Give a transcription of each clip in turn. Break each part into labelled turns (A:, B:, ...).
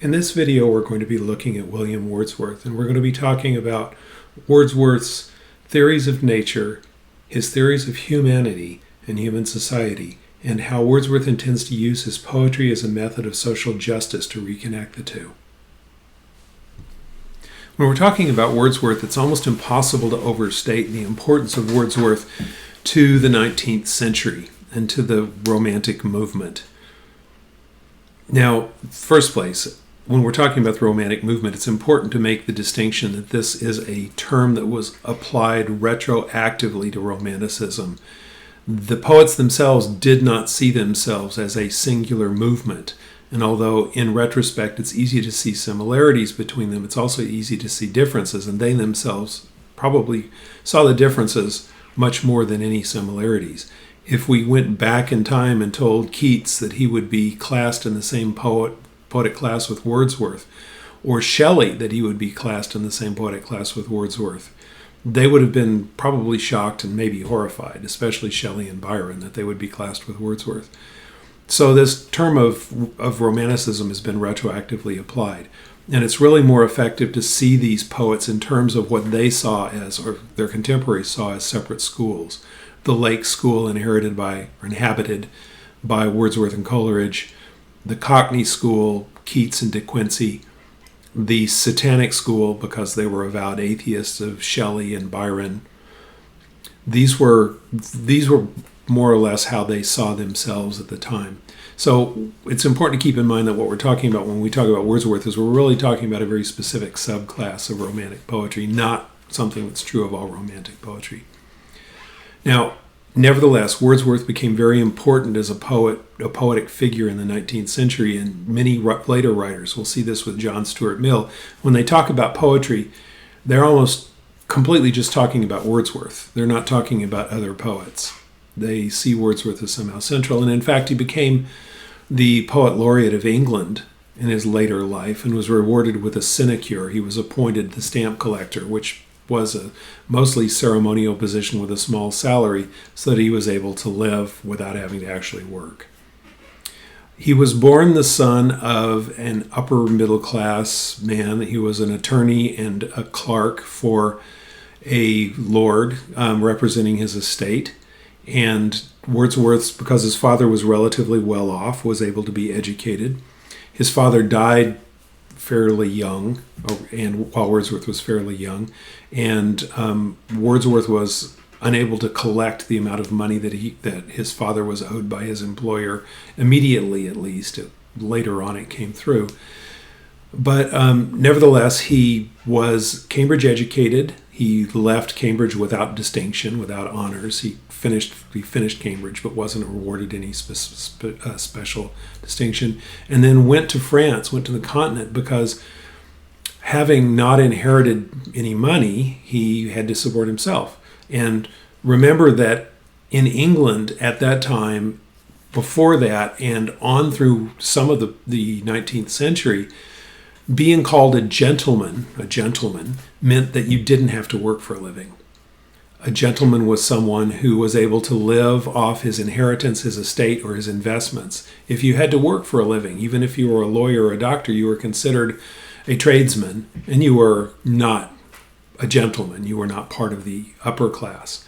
A: In this video, we're going to be looking at William Wordsworth, and we're going to be talking about Wordsworth's theories of nature, his theories of humanity and human society, and how Wordsworth intends to use his poetry as a method of social justice to reconnect the two. When we're talking about Wordsworth, it's almost impossible to overstate the importance of Wordsworth to the 19th century and to the Romantic movement. Now, first place, when we're talking about the Romantic movement, it's important to make the distinction that this is a term that was applied retroactively to Romanticism. The poets themselves did not see themselves as a singular movement, and although in retrospect it's easy to see similarities between them, it's also easy to see differences, and they themselves probably saw the differences much more than any similarities. If we went back in time and told Keats that he would be classed in the same poetic class with Wordsworth, or Shelley that he would be classed in the same poetic class with Wordsworth, they would have been probably shocked and maybe horrified, especially Shelley and Byron, that they would be classed with Wordsworth. So this term of Romanticism has been retroactively applied. And it's really more effective to see these poets in terms of what they saw as, or their contemporaries saw as, separate schools. The Lake School inhabited by Wordsworth and Coleridge, the Cockney School, Keats and De Quincey, the Satanic School, because they were avowed atheists, of Shelley and Byron. These were more or less how they saw themselves at the time. So it's important to keep in mind that what we're talking about when we talk about Wordsworth is we're really talking about a very specific subclass of Romantic poetry, not something that's true of all Romantic poetry. Now, nevertheless, Wordsworth became very important as a poetic figure in the 19th century, and many later writers, we'll see this with John Stuart Mill, when they talk about poetry, they're almost completely just talking about Wordsworth. They're not talking about other poets. They see Wordsworth as somehow central, and in fact, he became the poet laureate of England in his later life and was rewarded with a sinecure. He was appointed the stamp collector, which was a mostly ceremonial position with a small salary, so that he was able to live without having to actually work. He was born the son of an upper middle class man. He was an attorney and a clerk for a lord representing his estate. And Wordsworth, because his father was relatively well off, was able to be educated. His father died fairly young, and while Wordsworth was fairly young, and Wordsworth was unable to collect the amount of money that his father was owed by his employer immediately, at least. Later on, it came through. But nevertheless, he was Cambridge educated. He left Cambridge without distinction, without honors. He finished Cambridge, but wasn't awarded any special distinction. And then went to France, went to the continent, because having not inherited any money, he had to support himself. And remember that in England at that time, before that, and on through some of the 19th century, being called a gentleman meant that you didn't have to work for a living. A gentleman was someone who was able to live off his inheritance, his estate, or his investments. If you had to work for a living, even if you were a lawyer or a doctor, you were considered a tradesman, and you were not a gentleman. You were not part of the upper class.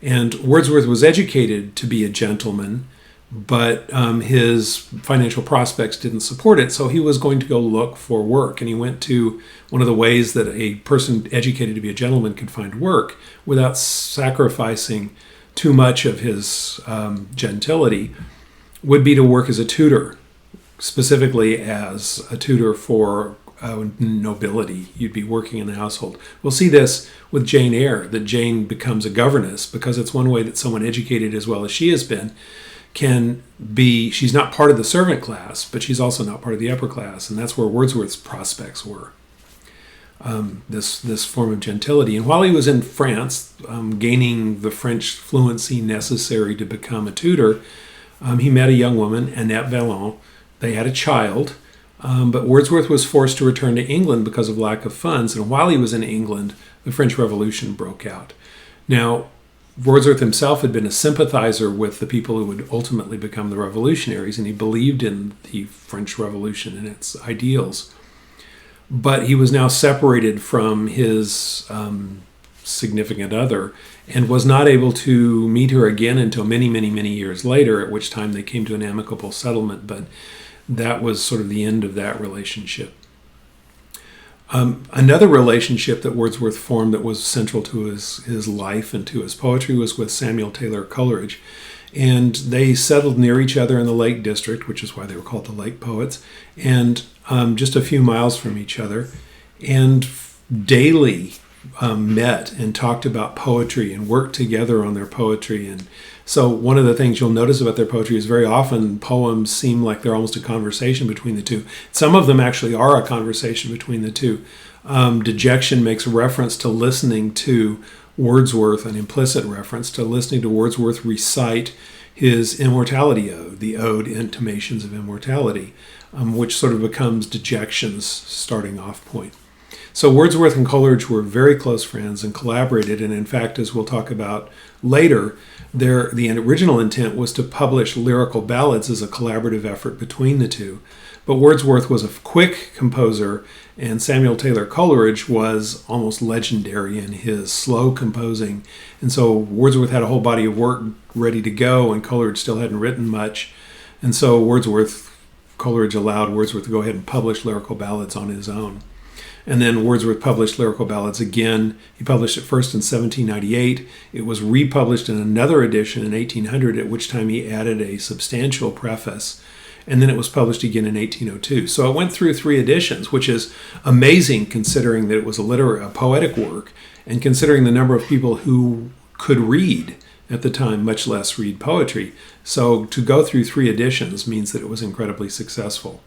A: And Wordsworth was educated to be a gentleman, but his financial prospects didn't support it, so he was going to go look for work. And he went to one of the ways that a person educated to be a gentleman could find work without sacrificing too much of his gentility would be to work as a tutor, specifically as a tutor for nobility. You'd be working in the household. We'll see this with Jane Eyre, that Jane becomes a governess, because it's one way that someone educated as well as she has been can be, she's not part of the servant class, but she's also not part of the upper class, and that's where Wordsworth's prospects were, this form of gentility. And while he was in France, gaining the French fluency necessary to become a tutor, he met a young woman, Annette Vallon. They had a child, but Wordsworth was forced to return to England because of lack of funds, and while he was in England, the French Revolution broke out. Now, Wordsworth himself had been a sympathizer with the people who would ultimately become the revolutionaries, and he believed in the French Revolution and its ideals. But he was now separated from his significant other and was not able to meet her again until many, many, many years later, at which time they came to an amicable settlement. But that was sort of the end of that relationship. Another relationship that Wordsworth formed that was central to his life and to his poetry was with Samuel Taylor Coleridge. And they settled near each other in the Lake District, which is why they were called the Lake Poets, and just a few miles from each other, and daily met and talked about poetry and worked together on their poetry. And so one of the things you'll notice about their poetry is very often poems seem like they're almost a conversation between the two. Some of them actually are a conversation between the two. Dejection makes reference to listening to Wordsworth, an implicit reference to listening to Wordsworth recite his Immortality Ode, the Ode Intimations of Immortality, which sort of becomes Dejection's starting off point. So Wordsworth and Coleridge were very close friends and collaborated, and in fact, as we'll talk about later, the original intent was to publish lyrical ballads as a collaborative effort between the two. But Wordsworth was a quick composer, and Samuel Taylor Coleridge was almost legendary in his slow composing. And so Wordsworth had a whole body of work ready to go, and Coleridge still hadn't written much. And so Coleridge allowed Wordsworth to go ahead and publish lyrical ballads on his own. And then Wordsworth published lyrical ballads again. He published it first in 1798. It was republished in another edition in 1800, at which time he added a substantial preface. And then it was published again in 1802. So it went through 3 editions, which is amazing considering that it was a poetic work, and considering the number of people who could read at the time, much less read poetry. So to go through 3 editions means that it was incredibly successful.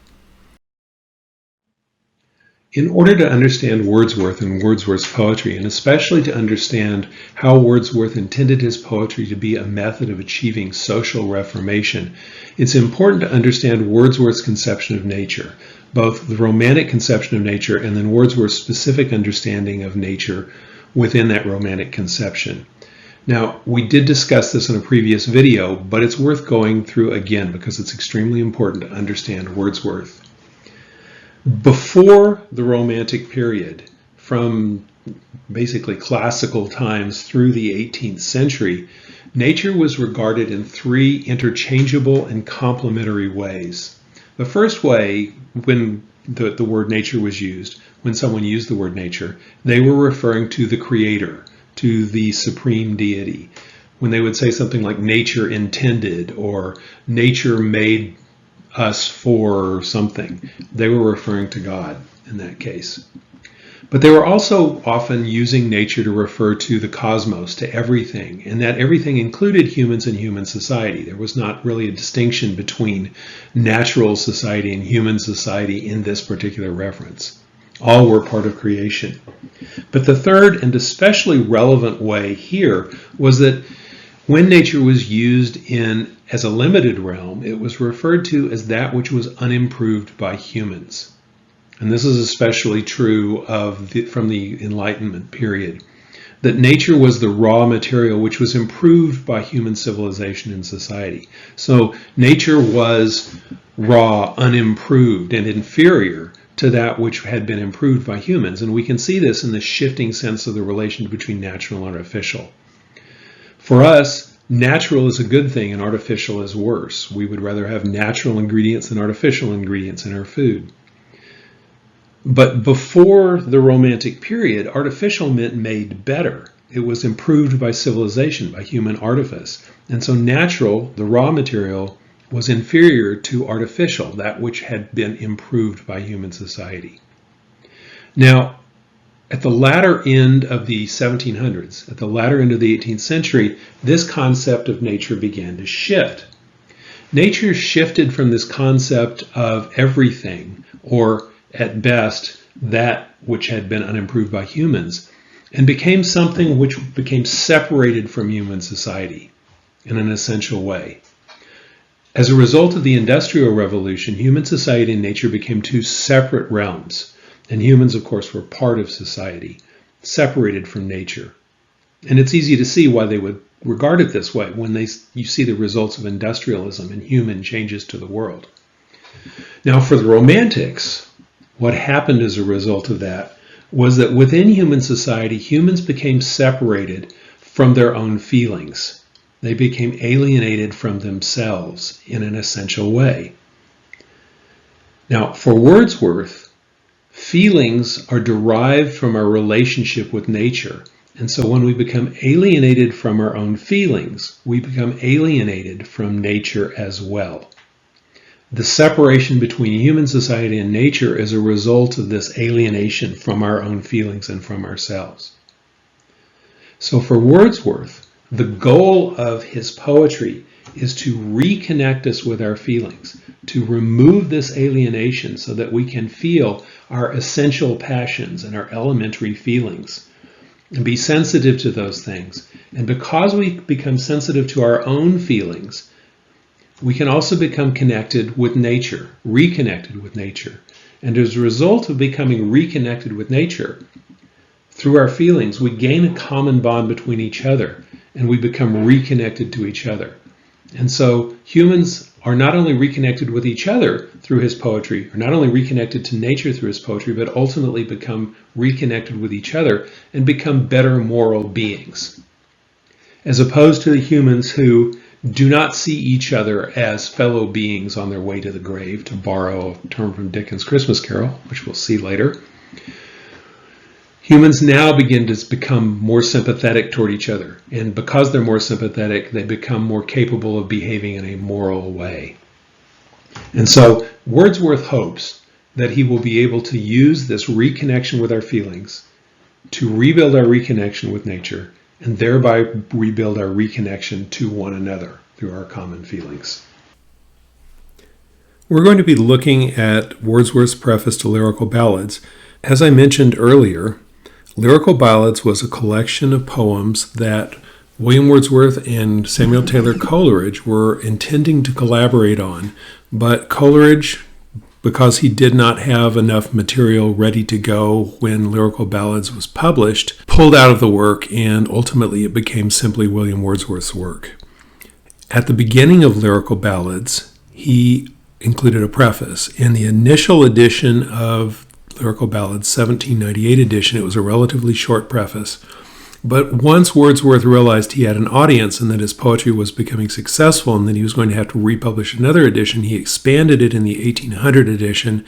A: In order to understand Wordsworth and Wordsworth's poetry, and especially to understand how Wordsworth intended his poetry to be a method of achieving social reformation, it's important to understand Wordsworth's conception of nature, both the Romantic conception of nature and then Wordsworth's specific understanding of nature within that Romantic conception. Now, we did discuss this in a previous video, but it's worth going through again because it's extremely important to understand Wordsworth. Before the Romantic period, from basically classical times through the 18th century, nature was regarded in 3 interchangeable and complementary ways. The first way, when the word nature was used, when someone used the word nature, they were referring to the creator, to the supreme deity. When they would say something like nature intended or nature made us for something, they were referring to God in that case. But they were also often using nature to refer to the cosmos, to everything, and that everything included humans and human society. There was not really a distinction between natural society and human society in this particular reference. All were part of creation. But the third and especially relevant way here was that when nature was used as a limited realm, it was referred to as that which was unimproved by humans. And this is especially true from the Enlightenment period, that nature was the raw material which was improved by human civilization and society. So nature was raw, unimproved, and inferior to that which had been improved by humans. And we can see this in the shifting sense of the relation between natural and artificial. For us, natural is a good thing and artificial is worse. We would rather have natural ingredients than artificial ingredients in our food. But before the Romantic period, artificial meant made better. It was improved by civilization, by human artifice. And so natural, the raw material, was inferior to artificial, that which had been improved by human society. Now, at the latter end of the 1700s, at the latter end of the 18th century, this concept of nature began to shift. Nature shifted from this concept of everything, or at best, that which had been unimproved by humans, and became something which became separated from human society in an essential way. As a result of the Industrial Revolution, human society and nature became 2 separate realms. And humans, of course, were part of society, separated from nature. And it's easy to see why they would regard it this way when you see the results of industrialism and human changes to the world. Now, for the Romantics, what happened as a result of that was that within human society, humans became separated from their own feelings. They became alienated from themselves in an essential way. Now, for Wordsworth, feelings are derived from our relationship with nature. And so when we become alienated from our own feelings, we become alienated from nature as well. The separation between human society and nature is a result of this alienation from our own feelings and from ourselves. So for Wordsworth, the goal of his poetry is to reconnect us with our feelings, to remove this alienation so that we can feel our essential passions and our elementary feelings and be sensitive to those things. And because we become sensitive to our own feelings, we can also become connected with nature, reconnected with nature. And as a result of becoming reconnected with nature, through our feelings, we gain a common bond between each other, and we become reconnected to each other. And so humans are not only reconnected with each other through his poetry, or not only reconnected to nature through his poetry, but ultimately become reconnected with each other and become better moral beings. As opposed to the humans who do not see each other as fellow beings on their way to the grave, to borrow a term from Dickens' Christmas Carol, which we'll see later. Humans now begin to become more sympathetic toward each other. And because they're more sympathetic, they become more capable of behaving in a moral way. And so Wordsworth hopes that he will be able to use this reconnection with our feelings to rebuild our reconnection with nature and thereby rebuild our reconnection to one another through our common feelings. We're going to be looking at Wordsworth's preface to Lyrical Ballads. As I mentioned earlier, Lyrical Ballads was a collection of poems that William Wordsworth and Samuel Taylor Coleridge were intending to collaborate on, but Coleridge, because he did not have enough material ready to go when Lyrical Ballads was published, pulled out of the work, and ultimately it became simply William Wordsworth's work. At the beginning of Lyrical Ballads, he included a preface. In the initial edition of Lyrical Ballads, 1798 edition, it was a relatively short preface. But once Wordsworth realized he had an audience and that his poetry was becoming successful and that he was going to have to republish another edition, he expanded it in the 1800 edition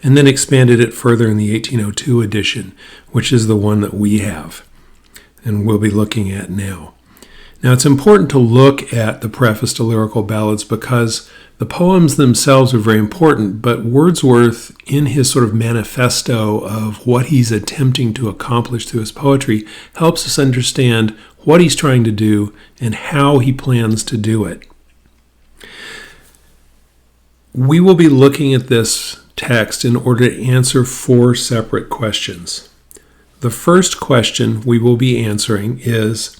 A: and then expanded it further in the 1802 edition, which is the one that we have and we'll be looking at now. Now, it's important to look at the preface to Lyrical Ballads because the poems themselves are very important, but Wordsworth, in his sort of manifesto of what he's attempting to accomplish through his poetry, helps us understand what he's trying to do and how he plans to do it. We will be looking at this text in order to answer 4 separate questions. The first question we will be answering is,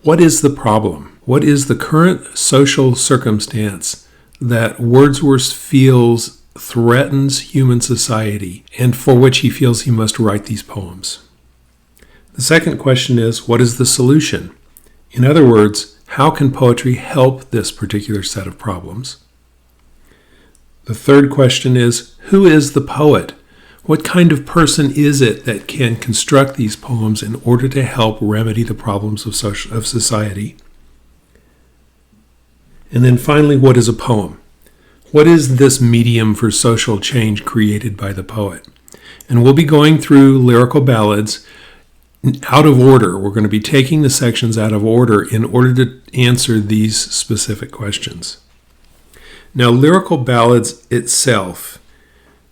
A: what is the problem? What is the current social circumstance that Wordsworth feels threatens human society and for which he feels he must write these poems? The second question is, what is the solution? In other words, how can poetry help this particular set of problems? The third question is, who is the poet? What kind of person is it that can construct these poems in order to help remedy the problems of society? And then finally, what is a poem? What is this medium for social change created by the poet? And we'll be going through Lyrical Ballads out of order. We're going to be taking the sections out of order in order to answer these specific questions. Now, Lyrical Ballads itself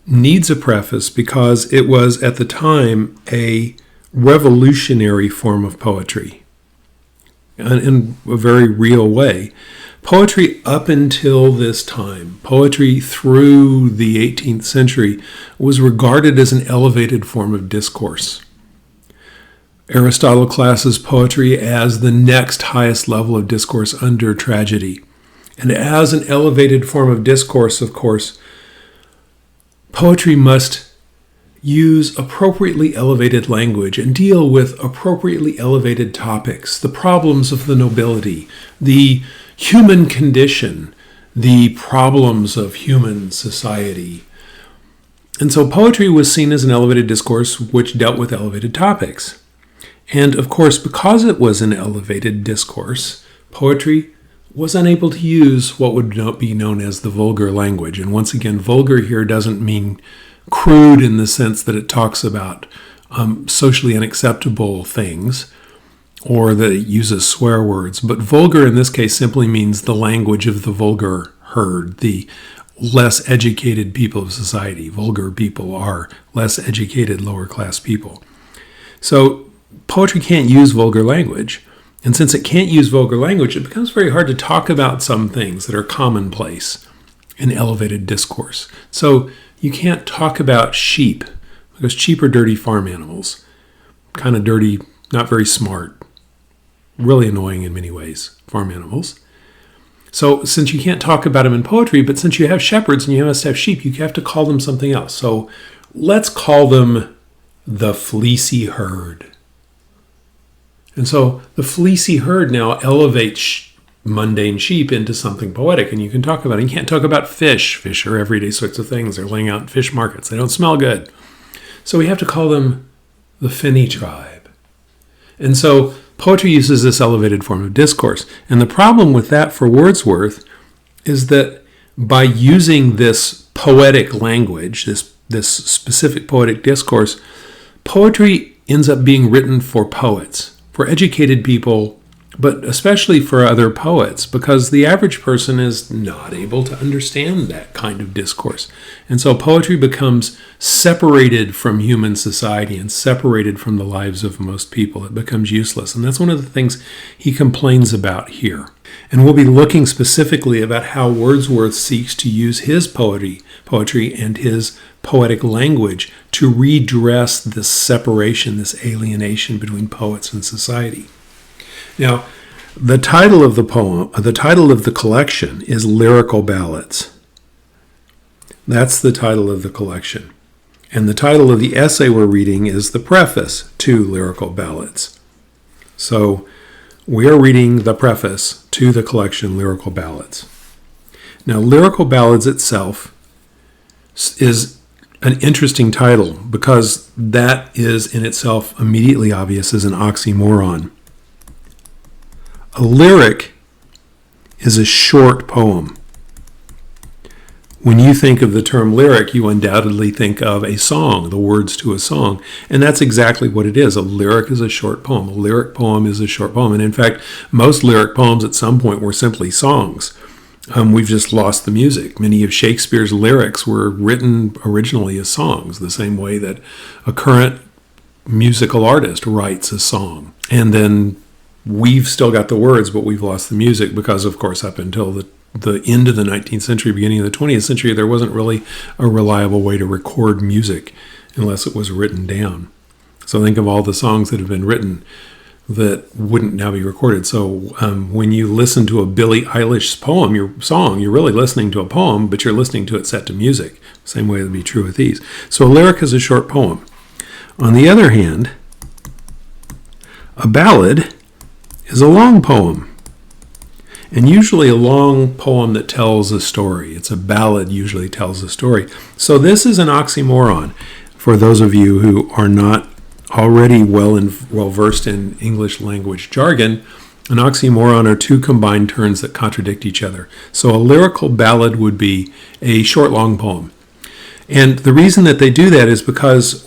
A: needs a preface because it was at the time a revolutionary form of poetry in a very real way. Poetry up until this time, poetry through the 18th century, was regarded as an elevated form of discourse. Aristotle classes poetry as the next highest level of discourse under tragedy. And as an elevated form of discourse, of course, poetry must use appropriately elevated language and deal with appropriately elevated topics, the problems of the nobility, the human condition, the problems of human society. And so poetry was seen as an elevated discourse which dealt with elevated topics. And of course, because it was an elevated discourse, poetry was unable to use what would be known as the vulgar language. And once again, vulgar here doesn't mean crude in the sense that it talks about socially unacceptable things or that it uses swear words. But vulgar in this case simply means the language of the vulgar herd, the less educated people of society. Vulgar people are less educated, lower class people. So poetry can't use vulgar language. And since it can't use vulgar language, it becomes very hard to talk about some things that are commonplace in elevated discourse. So you can't talk about sheep, because sheep are dirty farm animals. Kind of dirty, not very smart, really annoying in many ways, farm animals. So since you can't talk about them in poetry, but since you have shepherds and you must have sheep, you have to call them something else. So let's call them the fleecy herd. And so the fleecy herd now elevates mundane sheep into something poetic, and you can talk about it. You can't talk about fish. Fish are everyday sorts of things. They're laying out in fish markets. They don't smell good. So we have to call them the finny tribe. And so poetry uses this elevated form of discourse. And the problem with that for Wordsworth is that by using this poetic language, this specific poetic discourse, poetry ends up being written for poets, for educated people, but especially for other poets, because the average person is not able to understand that kind of discourse. And so poetry becomes separated from human society and separated from the lives of most people. It becomes useless. And that's one of the things he complains about here. And we'll be looking specifically about how Wordsworth seeks to use his poetry and his poetic language to redress this separation, this alienation between poets and society. Now, the title of the collection is Lyrical Ballads. That's the title of the collection. And the title of the essay we're reading is the preface to Lyrical Ballads. So we are reading the preface to the collection Lyrical Ballads. Now, Lyrical Ballads itself is an interesting title because that is in itself immediately obvious as an oxymoron. A lyric is a short poem. When you think of the term lyric, you undoubtedly think of a song, the words to a song. And that's exactly what it is. A lyric is a short poem. A lyric poem is a short poem. And in fact, most lyric poems at some point were simply songs. We've just lost the music. Many of Shakespeare's lyrics were written originally as songs, the same way that a current musical artist writes a song. And then we've still got the words, but we've lost the music because, of course, up until the end of the 19th century, beginning of the 20th century, there wasn't really a reliable way to record music unless it was written down. So think of all the songs that have been written that wouldn't now be recorded. So when you listen to a Billie Eilish song, you're really listening to a poem, but you're listening to it set to music. Same way it would be true with these. So a lyric is a short poem. On the other hand, a ballad is a long poem. And usually a long poem that tells a story. It's a ballad usually tells a story. So this is an oxymoron for those of you who are not already well versed in English language jargon. An oxymoron are two combined terms that contradict each other. So a lyrical ballad would be a short, long poem. And the reason that they do that is because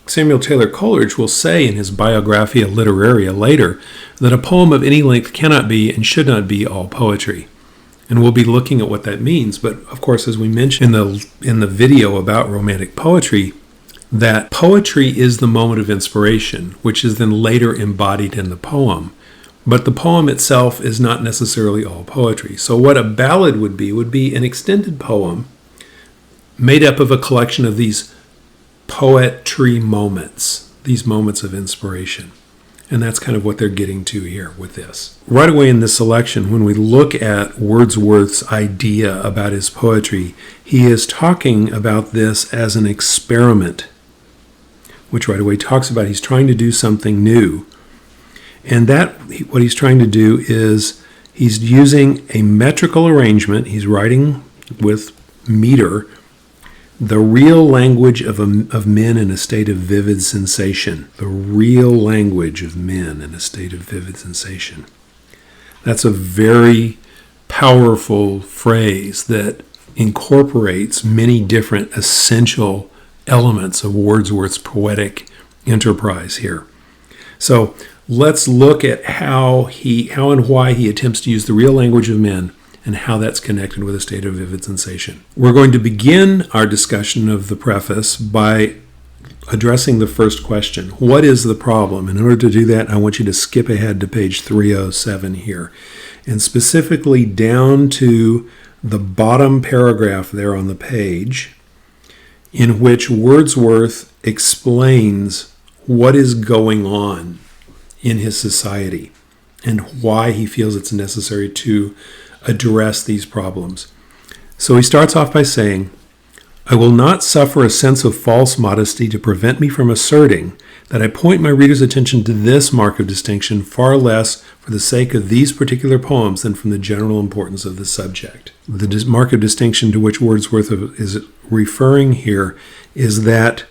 A: Samuel Taylor Coleridge will say in his Biographia Literaria later that a poem of any length cannot be and should not be all poetry. And we'll be looking at what that means. But of course, as we mentioned in the video about Romantic poetry, that poetry is the moment of inspiration, which is then later embodied in the poem. But the poem itself is not necessarily all poetry. So what a ballad would be an extended poem made up of a collection of these poetry moments, these moments of inspiration. And that's kind of what they're getting to here with this. Right away in this selection, when we look at Wordsworth's idea about his poetry, he is talking about this as an experiment. which right away talks about he's trying to do something new. And what he's trying to do is he's using a metrical arrangement. He's writing with meter, the real language of men in a state of vivid sensation. The real language of men in a state of vivid sensation. That's a very powerful phrase that incorporates many different essential elements of Wordsworth's poetic enterprise here. So let's look at how and why he attempts to use the real language of men and how that's connected with a state of vivid sensation. We're going to begin our discussion of the preface by addressing the first question. What is the problem? In order to do that, I want you to skip ahead to page 307 here, and specifically down to the bottom paragraph there on the page, in which Wordsworth explains what is going on in his society and why he feels it's necessary to address these problems. So he starts off by saying, I will not suffer a sense of false modesty to prevent me from asserting that I point my reader's attention to this mark of distinction far less for the sake of these particular poems than from the general importance of the subject. The mark of distinction to which Wordsworth is referring here is that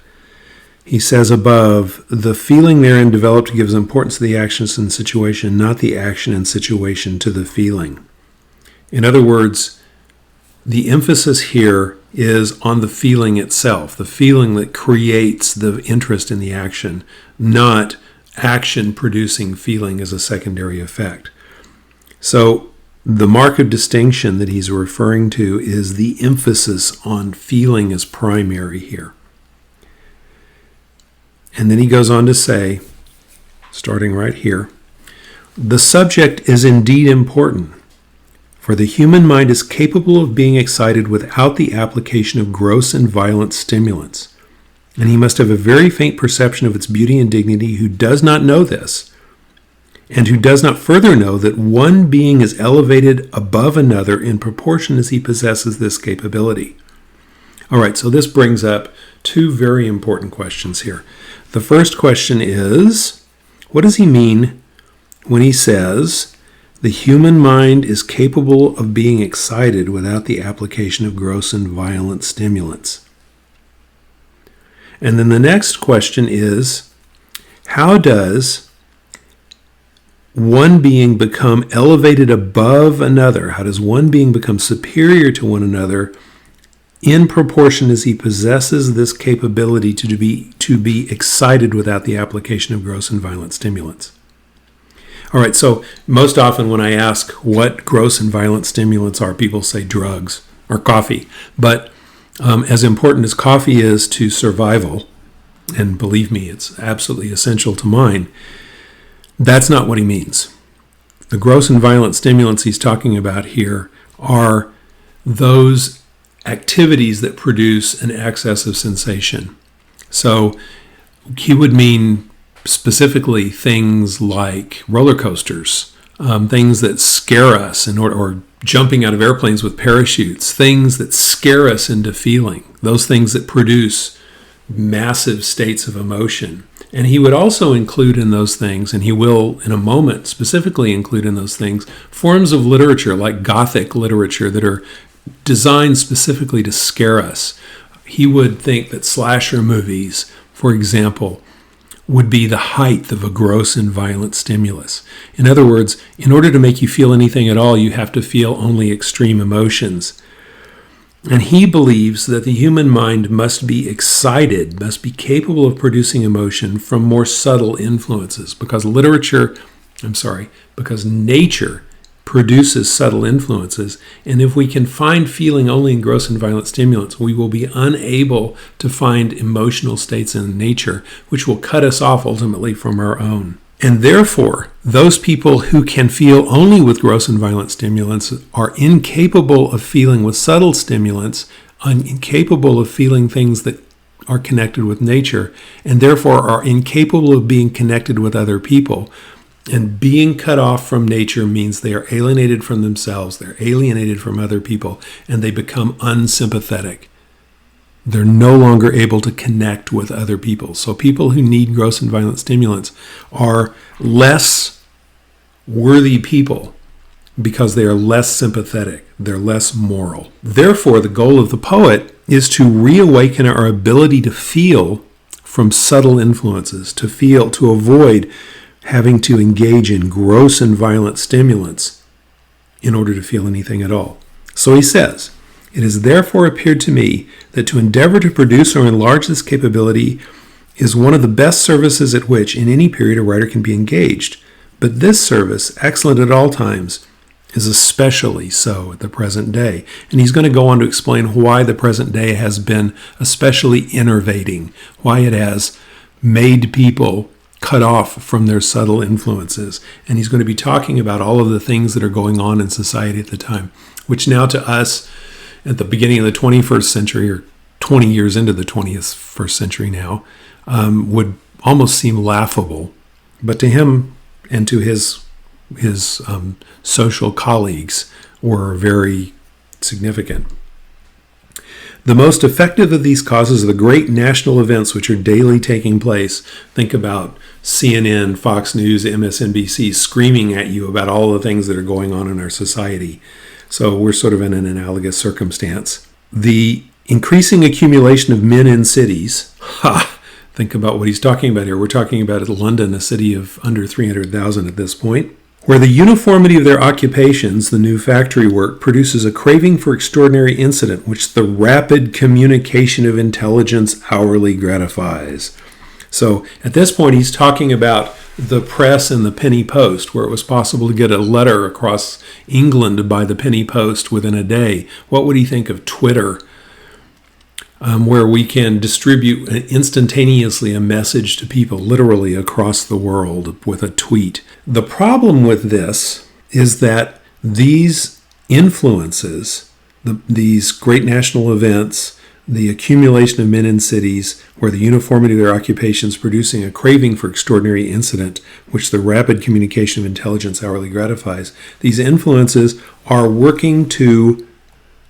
A: he says above, the feeling therein developed gives importance to the actions and situation, not the action and situation to the feeling. In other words, the emphasis here is on the feeling itself, the feeling that creates the interest in the action, not action producing feeling as a secondary effect. So the mark of distinction that he's referring to is the emphasis on feeling as primary here. And then he goes on to say, starting right here, the subject is indeed important, for the human mind is capable of being excited without the application of gross and violent stimulants, and he must have a very faint perception of its beauty and dignity who does not know this, and who does not further know that one being is elevated above another in proportion as he possesses this capability. All right, so this brings up two very important questions here. The first question is, what does he mean when he says, the human mind is capable of being excited without the application of gross and violent stimulants? And then the next question is, how does one being become elevated above another? How does one being become superior to one another in proportion as he possesses this capability to be excited without the application of gross and violent stimulants? All right, so most often when I ask what gross and violent stimulants are, people say drugs or coffee. But as important as coffee is to survival, and believe me, it's absolutely essential to mine, that's not what he means. The gross and violent stimulants he's talking about here are those activities that produce an excess of sensation. So he would mean specifically things like roller coasters, things that scare us, or jumping out of airplanes with parachutes, things that scare us into feeling, those things that produce massive states of emotion. And he would also include in those things, and he will in a moment specifically include in those things, forms of literature like Gothic literature that are designed specifically to scare us. He would think that slasher movies, for example, would be the height of a gross and violent stimulus. In other words, in order to make you feel anything at all, you have to feel only extreme emotions. And he believes that the human mind must be excited, must be capable of producing emotion from more subtle influences, because nature produces subtle influences, and if we can find feeling only in gross and violent stimulants, we will be unable to find emotional states in nature, which will cut us off ultimately from our own. And therefore, those people who can feel only with gross and violent stimulants are incapable of feeling with subtle stimulants, incapable of feeling things that are connected with nature, and therefore are incapable of being connected with other people. And being cut off from nature means they are alienated from themselves, they're alienated from other people, and they become unsympathetic. They're no longer able to connect with other people. So people who need gross and violent stimulants are less worthy people because they are less sympathetic. They're less moral. Therefore, the goal of the poet is to reawaken our ability to feel from subtle influences, to avoid having to engage in gross and violent stimulants in order to feel anything at all. So he says, "It has therefore appeared to me that to endeavor to produce or enlarge this capability is one of the best services at which in any period a writer can be engaged. But this service, excellent at all times, is especially so at the present day." And he's going to go on to explain why the present day has been especially enervating, why it has made people cut off from their subtle influences. And he's going to be talking about all of the things that are going on in society at the time, which now to us at the beginning of the 21st century, or 20 years into the 21st century now, would almost seem laughable. But to him and to his social colleagues were very significant. The most effective of these causes are the great national events which are daily taking place. Think about CNN, Fox News, MSNBC screaming at you about all the things that are going on in our society. So we're sort of in an analogous circumstance. The increasing accumulation of men in cities. Think about what he's talking about here. We're talking about London, a city of under 300,000 at this point, where the uniformity of their occupations, the new factory work, produces a craving for extraordinary incident, which the rapid communication of intelligence hourly gratifies. So at this point, he's talking about the press and the penny post, where it was possible to get a letter across England by the penny post within a day. What would he think of Twitter, where we can distribute instantaneously a message to people literally across the world with a tweet? The problem with this is that these influences, these great national events, the accumulation of men in cities, where the uniformity of their occupations producing a craving for extraordinary incident, which the rapid communication of intelligence hourly gratifies, these influences are working to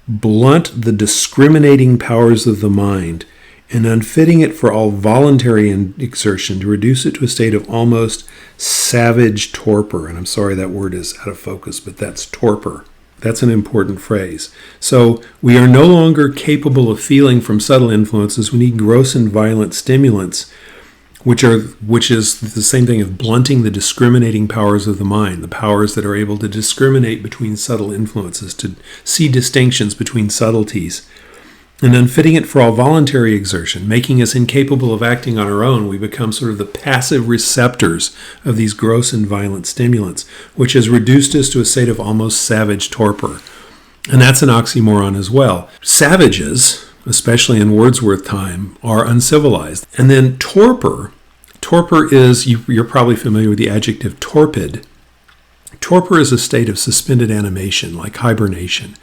A: blunt the discriminating powers of the mind and unfitting it for all voluntary exertion, to reduce it to a state of almost savage torpor. And I'm sorry that word is out of focus, but that's torpor. That's an important phrase. So we are no longer capable of feeling from subtle influences. We need gross and violent stimulants, which is the same thing of blunting the discriminating powers of the mind, the powers that are able to discriminate between subtle influences, to see distinctions between subtleties, and unfitting it for all voluntary exertion, making us incapable of acting on our own. We become sort of the passive receptors of these gross and violent stimulants, which has reduced us to a state of almost savage torpor. And that's an oxymoron as well. Savages, especially in Wordsworth time, are uncivilized. And then torpor is, you're probably familiar with the adjective torpid. Torpor is a state of suspended animation, like hibernation.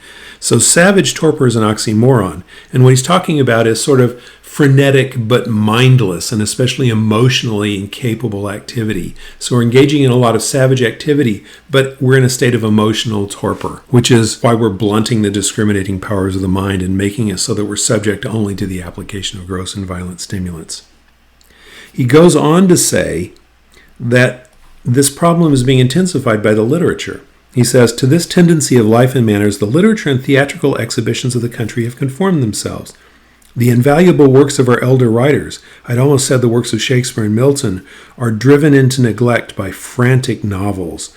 A: So savage torpor is an oxymoron. And what he's talking about is sort of frenetic but mindless and especially emotionally incapable activity. So we're engaging in a lot of savage activity, but we're in a state of emotional torpor, which is why we're blunting the discriminating powers of the mind and making us so that we're subject only to the application of gross and violent stimulants. He goes on to say that this problem is being intensified by the literature. He says, "To this tendency of life and manners, the literature and theatrical exhibitions of the country have conformed themselves. The invaluable works of our elder writers, I'd almost said the works of Shakespeare and Milton, are driven into neglect by frantic novels,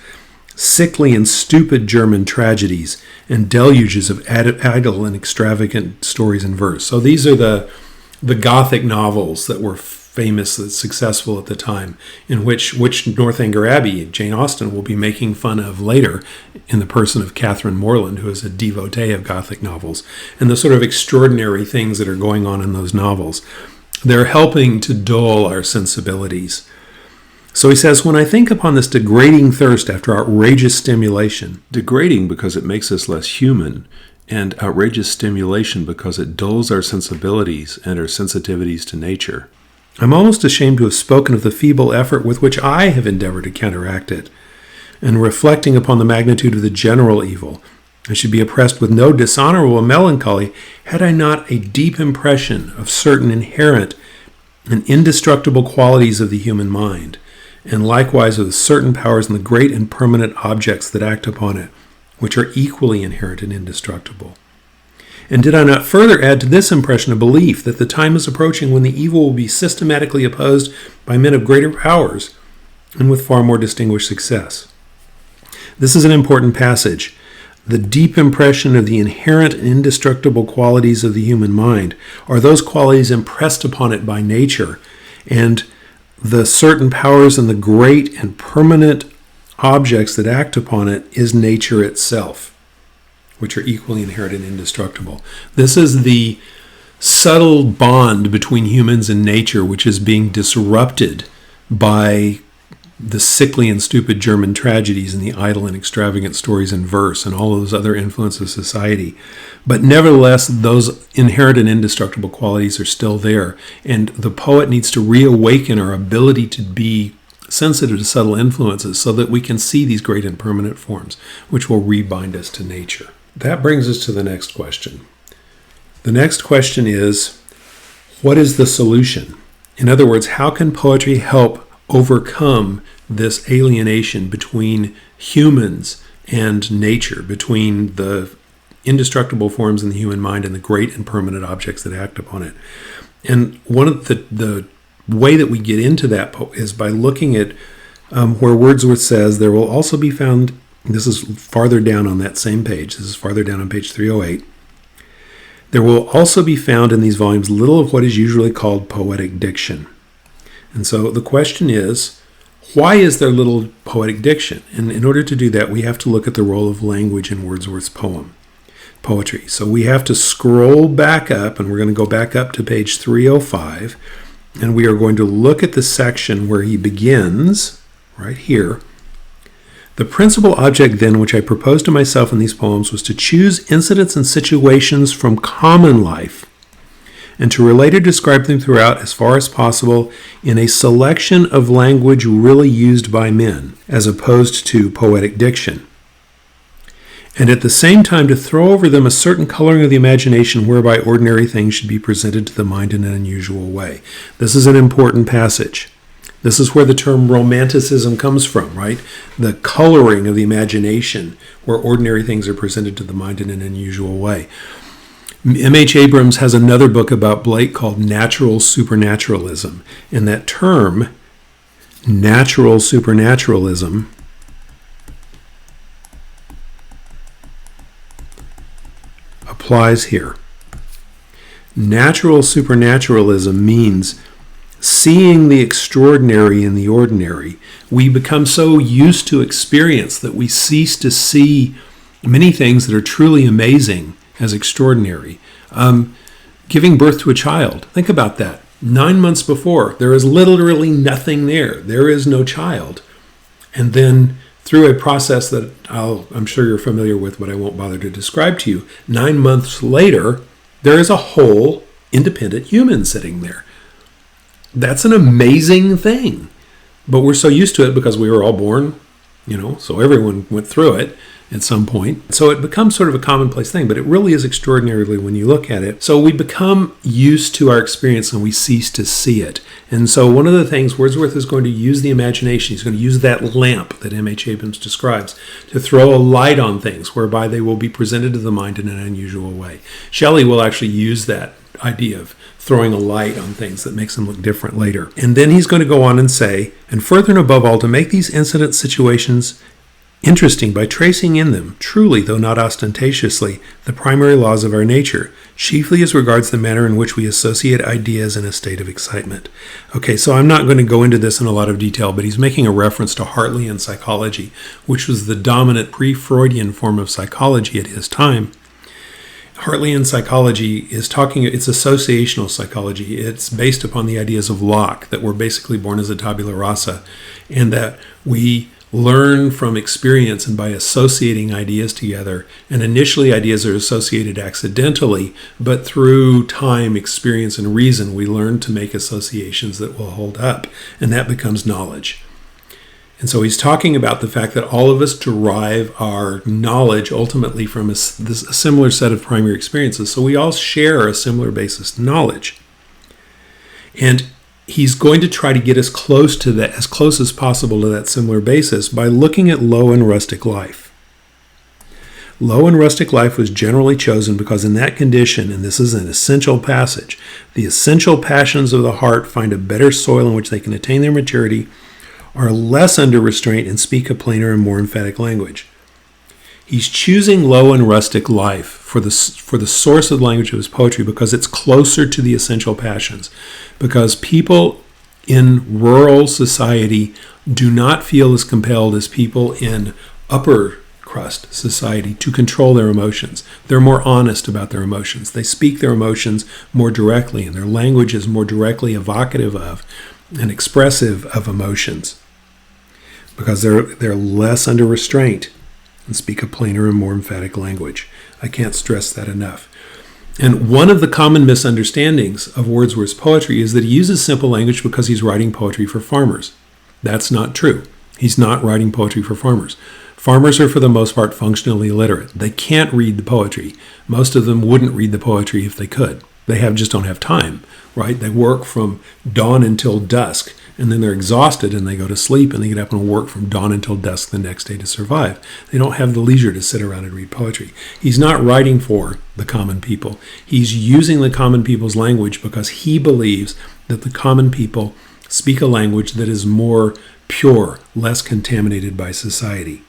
A: sickly and stupid German tragedies, and deluges of idle and extravagant stories in verse." So these are the Gothic novels that were famous, successful at the time, in which Northanger Abbey, Jane Austen, will be making fun of later in the person of Catherine Morland, who is a devotee of Gothic novels, and the sort of extraordinary things that are going on in those novels. They're helping to dull our sensibilities. So he says, "When I think upon this degrading thirst after outrageous stimulation," degrading because it makes us less human, and outrageous stimulation because it dulls our sensibilities and our sensitivities to nature, "I'm almost ashamed to have spoken of the feeble effort with which I have endeavored to counteract it, and reflecting upon the magnitude of the general evil, I should be oppressed with no dishonorable melancholy had I not a deep impression of certain inherent and indestructible qualities of the human mind, and likewise of certain powers in the great and permanent objects that act upon it, which are equally inherent and indestructible. And did I not further add to this impression a belief that the time is approaching when the evil will be systematically opposed by men of greater powers and with far more distinguished success? This is an important passage. The deep impression of the inherent and indestructible qualities of the human mind are those qualities impressed upon it by nature, and the certain powers and the great and permanent objects that act upon it is nature itself, which are equally inherent and indestructible. This is the subtle bond between humans and nature, which is being disrupted by the sickly and stupid German tragedies and the idle and extravagant stories in verse and all those other influences of society. But nevertheless, those inherent and indestructible qualities are still there. And the poet needs to reawaken our ability to be sensitive to subtle influences so that we can see these great and permanent forms, which will rebind us to nature. That brings us to the next question. The next question is, what is the solution? In other words, how can poetry help overcome this alienation between humans and nature, between the indestructible forms in the human mind and the great and permanent objects that act upon it? And one of the way that we get into that is by looking at where Wordsworth says there will also be found, this is farther down on that same page, this is farther down on page 308, there will also be found in these volumes little of what is usually called poetic diction. And so the question is, why is there little poetic diction? And in order to do that, we have to look at the role of language in Wordsworth's poetry. So we have to scroll back up, and we're going to go back up to page 305, and we are going to look at the section where he begins, right here. The principal object, then, which I proposed to myself in these poems was to choose incidents and situations from common life and to relate or describe them throughout as far as possible in a selection of language really used by men, as opposed to poetic diction. And at the same time to throw over them a certain coloring of the imagination whereby ordinary things should be presented to the mind in an unusual way. This is an important passage. This is where the term romanticism comes from, right? The coloring of the imagination where ordinary things are presented to the mind in an unusual way. M.H. Abrams has another book about Blake called Natural Supernaturalism. And that term, natural supernaturalism, applies here. Natural supernaturalism means seeing the extraordinary in the ordinary. We become so used to experience that we cease to see many things that are truly amazing as extraordinary. Giving birth to a child. Think about that. 9 months before, there is literally nothing there. There is no child. And then through a process that I'm sure you're familiar with, but I won't bother to describe to you, 9 months later, there is a whole independent human sitting there. That's an amazing thing. But we're so used to it because we were all born, so everyone went through it at some point. So it becomes sort of a commonplace thing, but it really is extraordinarily when you look at it. So we become used to our experience and we cease to see it. And so one of the things, Wordsworth is going to use the imagination. He's going to use that lamp that M.H. Abrams describes to throw a light on things whereby they will be presented to the mind in an unusual way. Shelley will actually use that idea of throwing a light on things that makes them look different later. And then he's going to go on and say, and further and above all, to make these incident situations interesting by tracing in them, truly, though not ostentatiously, the primary laws of our nature, chiefly as regards the manner in which we associate ideas in a state of excitement. Okay, so I'm not going to go into this in a lot of detail, but he's making a reference to Hartleyan psychology, which was the dominant pre-Freudian form of psychology at his time. Hartleyan psychology it's associational psychology. It's based upon the ideas of Locke, that we're basically born as a tabula rasa, and that we learn from experience and by associating ideas together. And initially ideas are associated accidentally, but through time, experience, and reason, we learn to make associations that will hold up, and that becomes knowledge. And so he's talking about the fact that all of us derive our knowledge ultimately from a similar set of primary experiences. So we all share a similar basis of knowledge. And he's going to try to get us close to that, as close as possible to that similar basis by looking at low and rustic life. Low and rustic life was generally chosen because in that condition, and this is an essential passage, the essential passions of the heart find a better soil in which they can attain their maturity, are less under restraint, and speak a plainer and more emphatic language. He's choosing low and rustic life for the source of the language of his poetry because it's closer to the essential passions. Because people in rural society do not feel as compelled as people in upper crust society to control their emotions. They're more honest about their emotions. They speak their emotions more directly, and their language is more directly evocative of and expressive of emotions because they're less under restraint and speak a plainer and more emphatic language. I can't stress that enough. And one of the common misunderstandings of Wordsworth's poetry is that he uses simple language because he's writing poetry for farmers. That's not true. He's not writing poetry for farmers. Farmers are, for the most part, functionally illiterate. They can't read the poetry. Most of them wouldn't read the poetry if they could. They just don't have time, right? They work from dawn until dusk, and then they're exhausted and they go to sleep and they get up and work from dawn until dusk the next day to survive. They don't have the leisure to sit around and read poetry. He's not writing for the common people. He's using the common people's language because he believes that the common people speak a language that is more pure, less contaminated by society.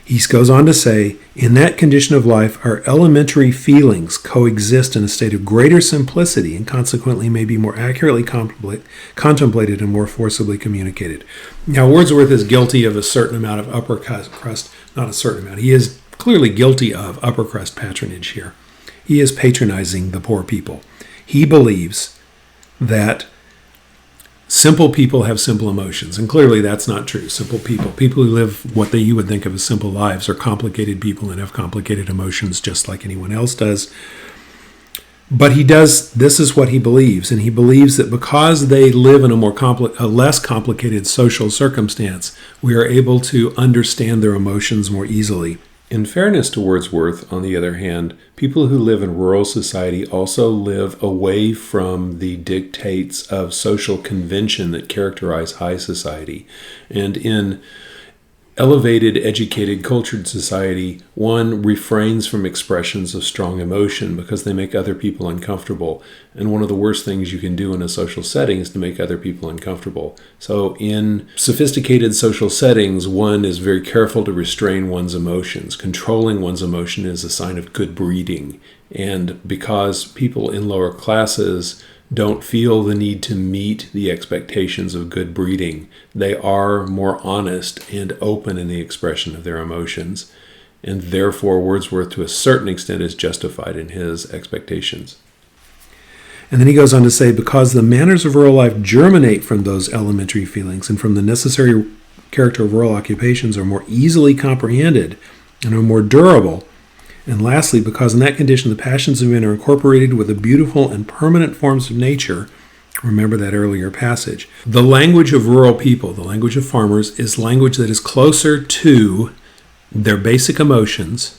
A: He goes on to say, in that condition of life, our elementary feelings coexist in a state of greater simplicity and consequently may be more accurately contemplated and more forcibly communicated. Now, Wordsworth is guilty of a certain amount of upper crust, not a certain amount. He is clearly guilty of upper crust patronage here. He is patronizing the poor people. He believes that simple people have simple emotions, and clearly that's not true. Simple people who live what you would think of as simple lives, are complicated people and have complicated emotions just like anyone else does. But this is what he believes, and he believes that because they live in a less complicated social circumstance, we are able to understand their emotions more easily. In fairness to Wordsworth, on the other hand, people who live in rural society also live away from the dictates of social convention that characterize high society. And in elevated, educated, cultured society, one refrains from expressions of strong emotion because they make other people uncomfortable. And one of the worst things you can do in a social setting is to make other people uncomfortable. So in sophisticated social settings, one is very careful to restrain one's emotions. Controlling one's emotion is a sign of good breeding. And because people in lower classes don't feel the need to meet the expectations of good breeding, they are more honest and open in the expression of their emotions, and therefore Wordsworth to a certain extent is justified in his expectations. And then he goes on to say, because the manners of rural life germinate from those elementary feelings and from the necessary character of rural occupations are more easily comprehended and are more durable. And lastly, because in that condition the passions of men are incorporated with the beautiful and permanent forms of nature, remember that earlier passage, the language of rural people, the language of farmers, is language that is closer to their basic emotions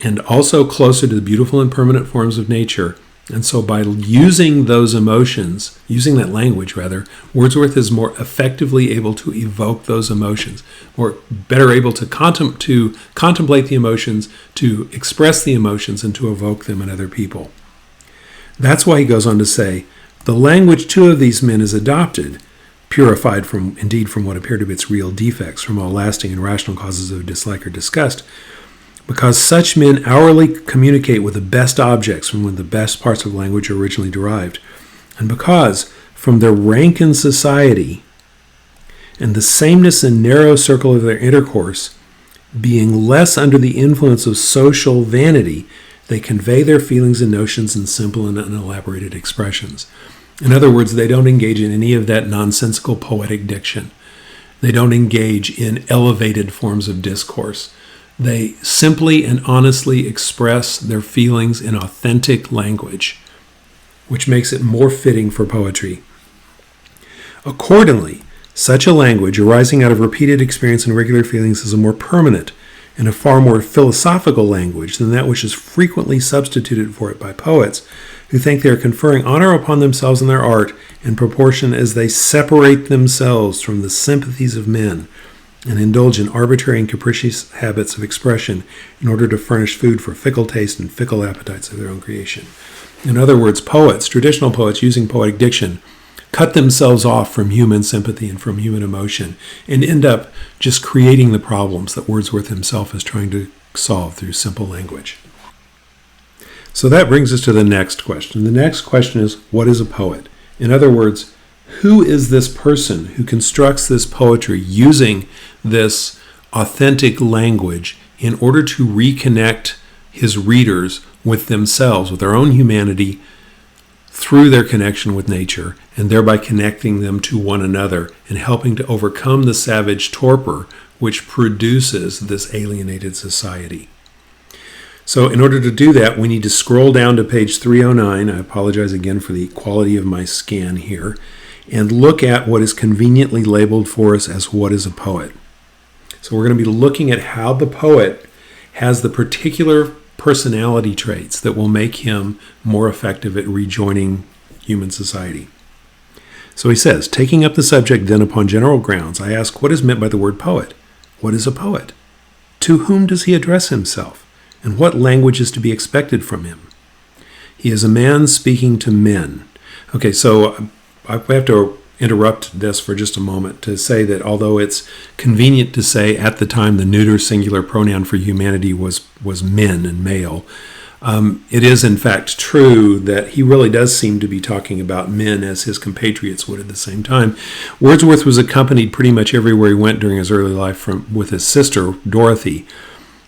A: and also closer to the beautiful and permanent forms of nature. And so by using those emotions, using that language rather, Wordsworth is more effectively able to evoke those emotions, or better able to contemplate the emotions, to express the emotions, and to evoke them in other people. That's why he goes on to say, the language too of these men is adopted, purified from what appear to be its real defects, from all lasting and rational causes of dislike or disgust, because such men hourly communicate with the best objects from when the best parts of language are originally derived, and because from their rank in society and the sameness and narrow circle of their intercourse, being less under the influence of social vanity, they convey their feelings and notions in simple and unelaborated expressions. In other words, they don't engage in any of that nonsensical poetic diction. They don't engage in elevated forms of discourse. They simply and honestly express their feelings in authentic language, which makes it more fitting for poetry. Accordingly, Such a language, arising out of repeated experience and regular feelings, is a more permanent and a far more philosophical language than that which is frequently substituted for it by poets, who think they are conferring honor upon themselves and their art in proportion as they separate themselves from the sympathies of men and indulge in arbitrary and capricious habits of expression in order to furnish food for fickle taste and fickle appetites of their own creation. In other words, poets, traditional poets using poetic diction, cut themselves off from human sympathy and from human emotion and end up just creating the problems that Wordsworth himself is trying to solve through simple language. So that brings us to the next question. The next question is, what is a poet? In other words, who is this person who constructs this poetry using this authentic language in order to reconnect his readers with themselves, with their own humanity, through their connection with nature, and thereby connecting them to one another and helping to overcome the savage torpor which produces this alienated society? So in order to do that, we need to scroll down to page 309. I apologize again for the quality of my scan here, and look at what is conveniently labeled for us as what is a poet. So we're going to be looking at how the poet has the particular personality traits that will make him more effective at rejoining human society. So he says, taking up the subject then upon general grounds, I ask, what is meant by the word poet? What is a poet? To whom does he address himself? And what language is to be expected from him? He is a man speaking to men. Okay, so I have to interrupt this for just a moment to say that although it's convenient to say at the time the neuter singular pronoun for humanity was men and male, it is in fact true that he really does seem to be talking about men as his compatriots would at the same time. Wordsworth was accompanied pretty much everywhere he went during his early life with his sister, Dorothy,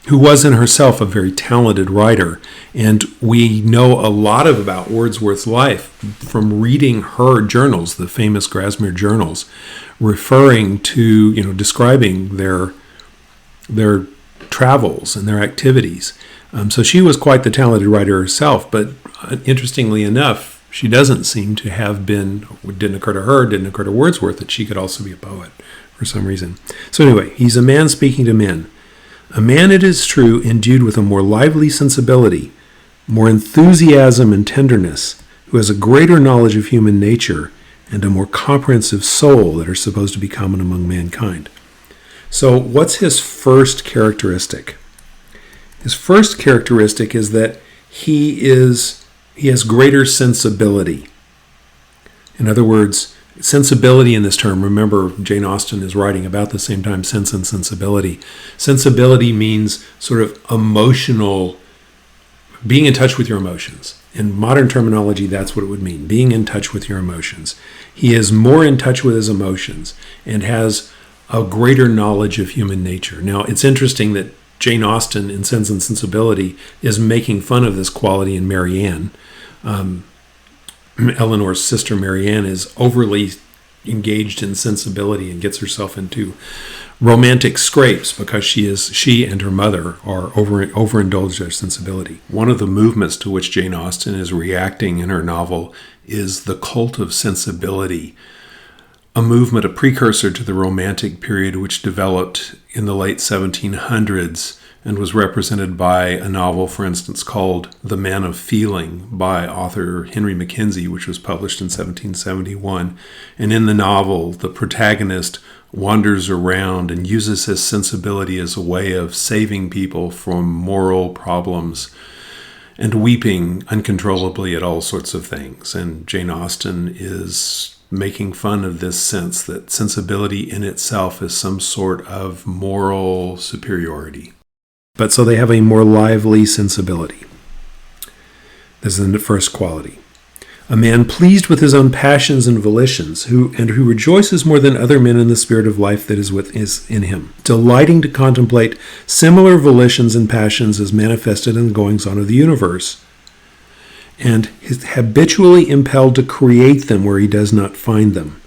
A: who was in herself a very talented writer. And we know a lot about Wordsworth's life from reading her journals, the famous Grasmere journals, referring to, describing their travels and their activities. So she was quite the talented writer herself, but interestingly enough, she doesn't seem to have been, it didn't occur to Wordsworth that she could also be a poet for some reason. So anyway, he's a man speaking to men. A man, it is true, endued with a more lively sensibility, more enthusiasm and tenderness, who has a greater knowledge of human nature and a more comprehensive soul that are supposed to be common among mankind. So what's his first characteristic? His first characteristic is that he has greater sensibility. In other words, sensibility in this term, remember Jane Austen is writing about the same time, Sense and Sensibility. Sensibility means sort of emotional, being in touch with your emotions. In modern terminology, that's what it would mean, being in touch with your emotions. He is more in touch with his emotions and has a greater knowledge of human nature. Now, it's interesting that Jane Austen in Sense and Sensibility is making fun of this quality in Marianne. Eleanor's sister Marianne is overly engaged in sensibility and gets herself into romantic scrapes because she and her mother are overindulged their sensibility. One of the movements to which Jane Austen is reacting in her novel is the cult of sensibility, a movement, a precursor to the Romantic period which developed in the late 1700s and was represented by a novel, for instance, called The Man of Feeling by author Henry Mackenzie, which was published in 1771. And in the novel, the protagonist wanders around and uses his sensibility as a way of saving people from moral problems and weeping uncontrollably at all sorts of things. And Jane Austen is making fun of this sense that sensibility in itself is some sort of moral superiority. But so they have a more lively sensibility. This is the first quality. A man pleased with his own passions and volitions, who rejoices more than other men in the spirit of life that is in him, delighting to contemplate similar volitions and passions as manifested in the goings-on of the universe, and is habitually impelled to create them where he does not find them.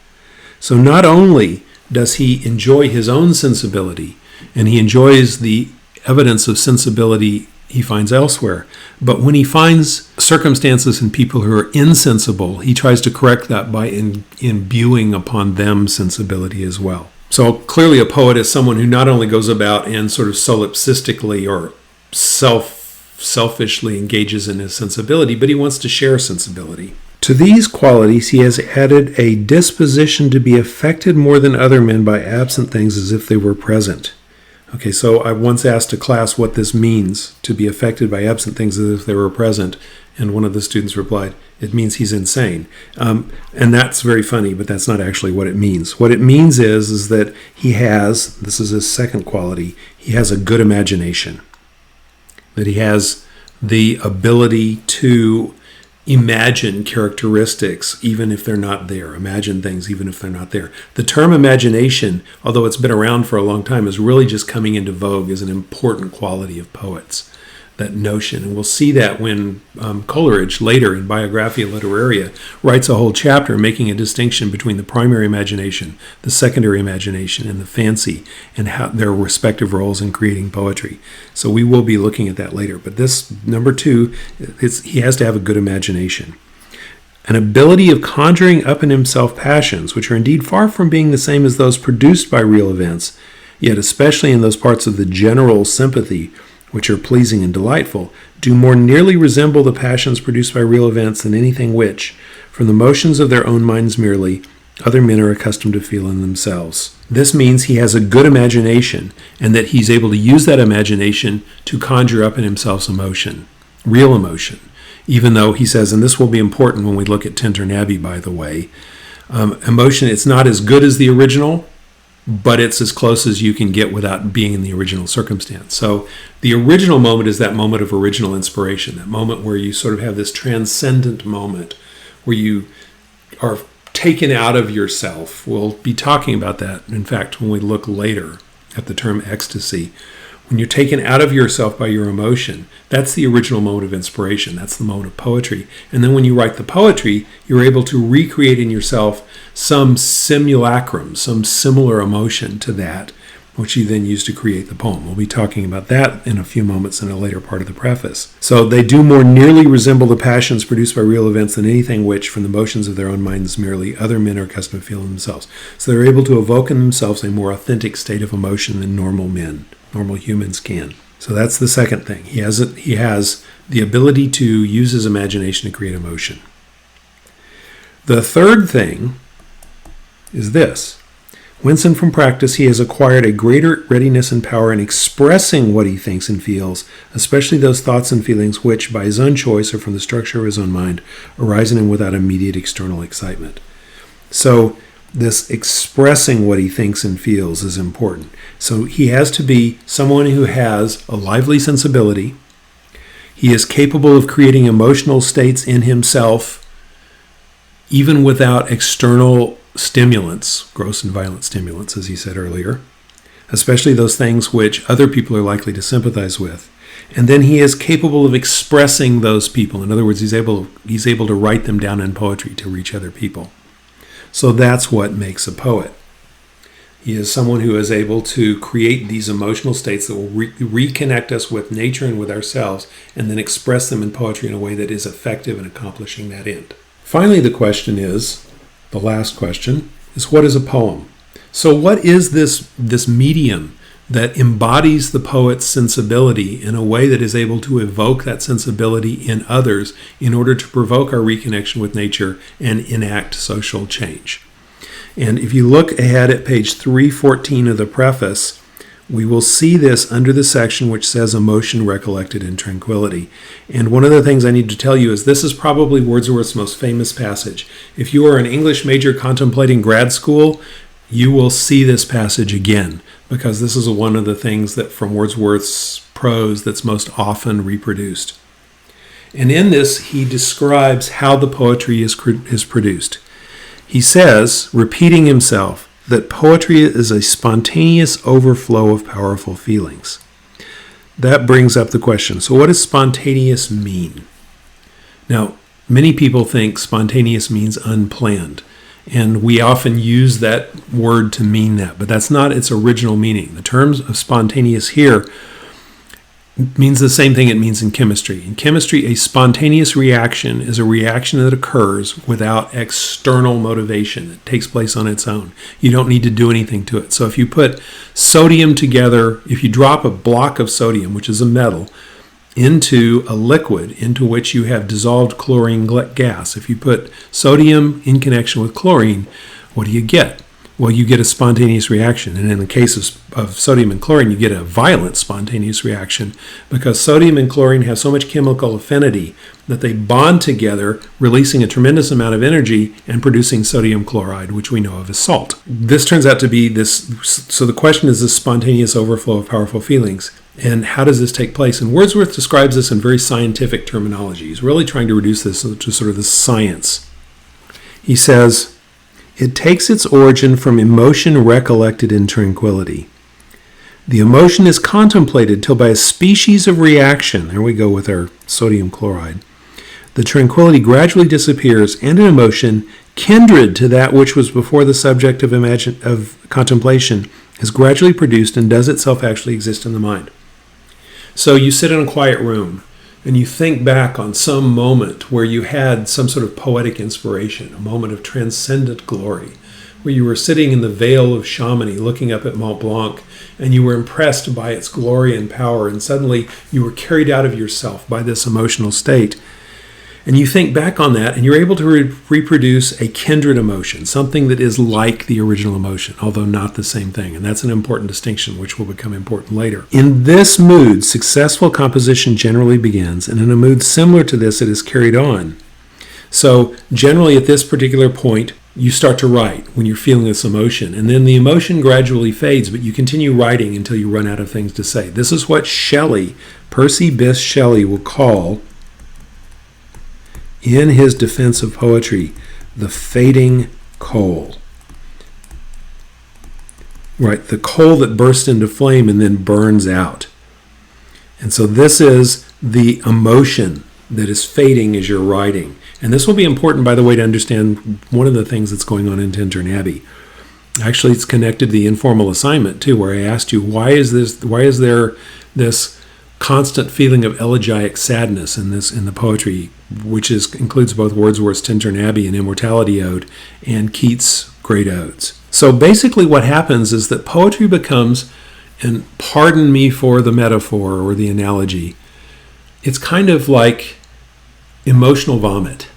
A: So not only does he enjoy his own sensibility, and he enjoys the evidence of sensibility he finds elsewhere. But when he finds circumstances in people who are insensible, he tries to correct that by imbuing upon them sensibility as well. So clearly a poet is someone who not only goes about and sort of solipsistically or selfishly engages in his sensibility, but he wants to share sensibility. To these qualities he has added a disposition to be affected more than other men by absent things as if they were present. Okay, so I once asked a class what this means, to be affected by absent things as if they were present, and one of the students replied, it means he's insane. And that's very funny, but that's not actually what it means. What it means is that he has, this is his second quality, he has a good imagination. That he has the ability to imagine characteristics even if they're not there. Imagine things even if they're not there. The term imagination, although it's been around for a long time, is really just coming into vogue as an important quality of poets. That notion. And we'll see that when Coleridge, later in Biographia Literaria, writes a whole chapter making a distinction between the primary imagination, the secondary imagination, and the fancy, and how their respective roles in creating poetry. So we will be looking at that later. But this, number 2, he has to have a good imagination. An ability of conjuring up in himself passions, which are indeed far from being the same as those produced by real events, yet especially in those parts of the general sympathy which are pleasing and delightful, do more nearly resemble the passions produced by real events than anything which, from the motions of their own minds merely, other men are accustomed to feel in themselves. This means he has a good imagination, and that he's able to use that imagination to conjure up in himself emotion, real emotion, even though he says, and this will be important when we look at Tintern Abbey, by the way, emotion, it's not as good as the original, but it's as close as you can get without being in the original circumstance. So the original moment is that moment of original inspiration, that moment where you sort of have this transcendent moment where you are taken out of yourself. We'll be talking about that, in fact, when we look later at the term ecstasy. When you're taken out of yourself by your emotion, that's the original moment of inspiration. That's the moment of poetry. And then when you write the poetry, you're able to recreate in yourself some simulacrum, some similar emotion to that, which you then use to create the poem. We'll be talking about that in a few moments in a later part of the preface. So they do more nearly resemble the passions produced by real events than anything which, from the motions of their own minds merely, other men are accustomed to feel in themselves. So they're able to evoke in themselves a more authentic state of emotion than normal humans can. So that's the second thing. He has the ability to use his imagination to create emotion. The third thing is this. Whence and from practice he has acquired a greater readiness and power in expressing what he thinks and feels, especially those thoughts and feelings which, by his own choice or from the structure of his own mind, arise in him without immediate external excitement. So this expressing what he thinks and feels is important. So he has to be someone who has a lively sensibility. He is capable of creating emotional states in himself, even without external stimulants, gross and violent stimulants, as he said earlier, especially those things which other people are likely to sympathize with. And then he is capable of expressing those people. In other words, he's able to write them down in poetry to reach other people. So that's what makes a poet. He is someone who is able to create these emotional states that will reconnect us with nature and with ourselves, and then express them in poetry in a way that is effective in accomplishing that end. Finally, the question is, the last question, is what is a poem? So what is this medium that embodies the poet's sensibility in a way that is able to evoke that sensibility in others in order to provoke our reconnection with nature and enact social change? And if you look ahead at page 314 of the preface, we will see this under the section which says emotion recollected in tranquility. And one of the things I need to tell you is this is probably Wordsworth's most famous passage. If you are an English major contemplating grad school, you will see this passage again, because this is one of the things that from Wordsworth's prose that's most often reproduced. And in this, he describes how the poetry is produced. He says, repeating himself, that poetry is a spontaneous overflow of powerful feelings. That brings up the question, so what does spontaneous mean? Now, many people think spontaneous means unplanned, and we often use that word to mean that, but that's not its original meaning. The terms of spontaneous here means the same thing it means in chemistry. In chemistry, a spontaneous reaction is a reaction that occurs without external motivation. It takes place on its own. You don't need to do anything to it. So if you put sodium together, if you drop a block of sodium, which is a metal, into a liquid into which you have dissolved chlorine gas, if you put sodium in connection with chlorine, what do you get? Well, you get a spontaneous reaction. And in the case of sodium and chlorine, you get a violent spontaneous reaction because sodium and chlorine have so much chemical affinity that they bond together, releasing a tremendous amount of energy and producing sodium chloride, which we know of as salt. This turns out to be this. So the question is this spontaneous overflow of powerful feelings. And how does this take place? And Wordsworth describes this in very scientific terminology. He's really trying to reduce this to sort of the science. He says, it takes its origin from emotion recollected in tranquility. The emotion is contemplated till by a species of reaction, there we go with our sodium chloride, the tranquility gradually disappears, and an emotion kindred to that which was before the subject of contemplation is gradually produced and does itself actually exist in the mind. So you sit in a quiet room and you think back on some moment where you had some sort of poetic inspiration, a moment of transcendent glory, where you were sitting in the Vale of Chamonix looking up at Mont Blanc, and you were impressed by its glory and power, and suddenly you were carried out of yourself by this emotional state. And you think back on that, and you're able to reproduce a kindred emotion, something that is like the original emotion, although not the same thing. And that's an important distinction, which will become important later. In this mood, successful composition generally begins, and in a mood similar to this, it is carried on. So generally at this particular point, you start to write when you're feeling this emotion, and then the emotion gradually fades, but you continue writing until you run out of things to say. This is what Shelley, Percy Bysshe Shelley, will call, in his defense of poetry, the fading coal. Right, the coal that bursts into flame and then burns out. And so this is the emotion that is fading as you're writing. And this will be important, by the way, to understand one of the things that's going on in Tintern Abbey. Actually, it's connected to the informal assignment, too, where I asked you, why is there this constant feeling of elegiac sadness in the poetry, which includes both Wordsworth's Tintern Abbey and Immortality Ode and Keats' Great Odes. So basically what happens is that poetry becomes, and pardon me for the metaphor or the analogy, it's kind of like emotional vomit.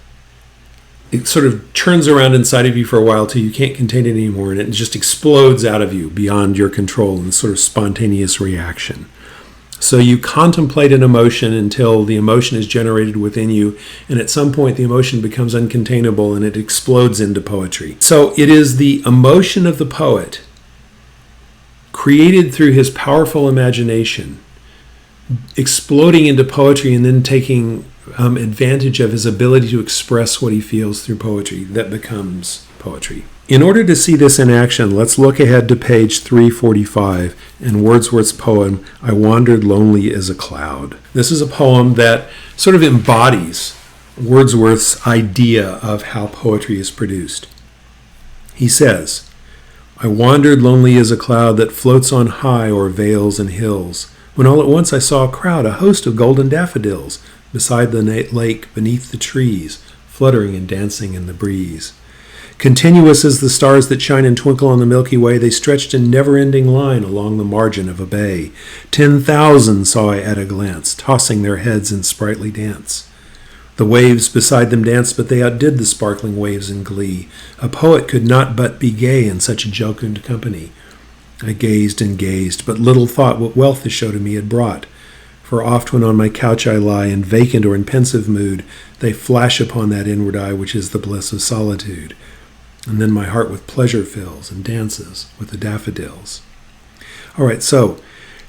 A: It sort of turns around inside of you for a while till you can't contain it anymore, and it just explodes out of you beyond your control in sort of spontaneous reaction. So you contemplate an emotion until the emotion is generated within you, and at some point the emotion becomes uncontainable and it explodes into poetry. So it is the emotion of the poet, created through his powerful imagination, exploding into poetry and then taking advantage of his ability to express what he feels through poetry, that becomes poetry. In order to see this in action, let's look ahead to page 345 in Wordsworth's poem, I Wandered Lonely as a Cloud. This is a poem that sort of embodies Wordsworth's idea of how poetry is produced. He says, I wandered lonely as a cloud that floats on high o'er vales and hills, when all at once I saw a crowd, a host of golden daffodils, beside the lake, beneath the trees, fluttering and dancing in the breeze. Continuous as the stars that shine and twinkle on the Milky Way, they stretched in never-ending line along the margin of a bay. 10,000 saw I at a glance, tossing their heads in sprightly dance. The waves beside them danced, but they outdid the sparkling waves in glee. A poet could not but be gay in such a jocund company. I gazed and gazed, but little thought what wealth the show to me had brought. For oft when on my couch I lie, in vacant or in pensive mood, they flash upon that inward eye which is the bliss of solitude. And then my heart with pleasure fills and dances with the daffodils. All right, so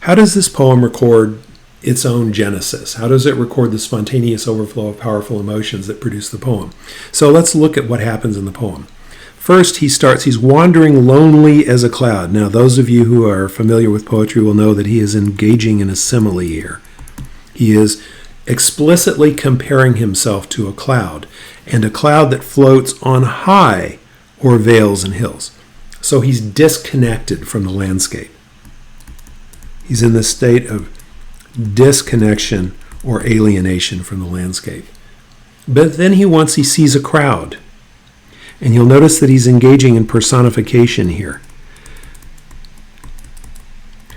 A: how does this poem record its own genesis? How does it record the spontaneous overflow of powerful emotions that produce the poem? So let's look at what happens in the poem. First, he's wandering lonely as a cloud. Now, those of you who are familiar with poetry will know that he is engaging in a simile here. He is explicitly comparing himself to a cloud, and a cloud that floats on high or vales and hills. So he's disconnected from the landscape. He's in this state of disconnection or alienation from the landscape. But then he sees a crowd. And you'll notice that he's engaging in personification here.